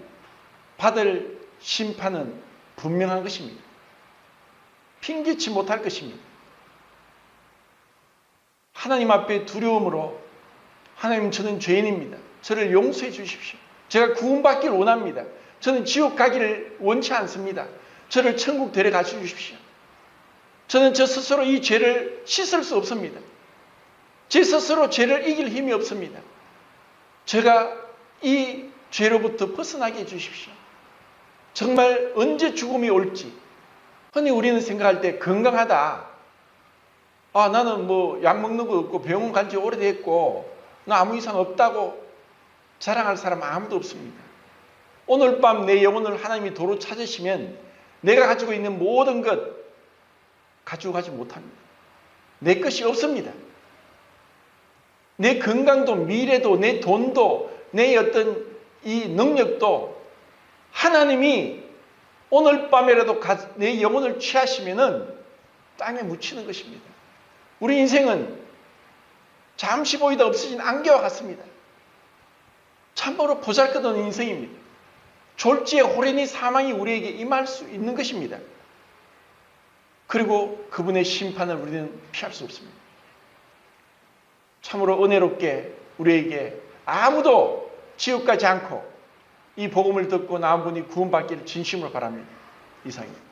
받을 심판은 분명한 것입니다. 핑계치 못할 것입니다. 하나님 앞에 두려움으로 하나님, 저는 죄인입니다. 저를 용서해 주십시오. 제가 구원받기를 원합니다. 저는 지옥 가기를 원치 않습니다. 저를 천국 데려가 주십시오. 저는 저 스스로 이 죄를 씻을 수 없습니다. 제 스스로 죄를 이길 힘이 없습니다. 제가 이 죄로부터 벗어나게 해주십시오. 정말 언제 죽음이 올지. 흔히 우리는 생각할 때 건강하다. 나는 뭐 약 먹는 거 없고 병원 간 지 오래됐고 나 아무 이상 없다고 자랑할 사람 아무도 없습니다. 오늘 밤 내 영혼을 하나님이 도로 찾으시면 내가 가지고 있는 모든 것 가지고 가지 못합니다. 내 것이 없습니다. 내 건강도 미래도 내 돈도 내 어떤 이 능력도 하나님이 오늘 밤에라도 내 영혼을 취하시면은 땅에 묻히는 것입니다. 우리 인생은 잠시 보이다 없어진 안개와 같습니다. 참으로 보잘것없는 인생입니다. 졸지에 호련히 사망이 우리에게 임할 수 있는 것입니다. 그리고 그분의 심판을 우리는 피할 수 없습니다. 참으로 은혜롭게 우리에게 아무도 지옥 가지 않고 이 복음을 듣고 나온 분이 구원받기를 진심으로 바랍니다. 이상입니다.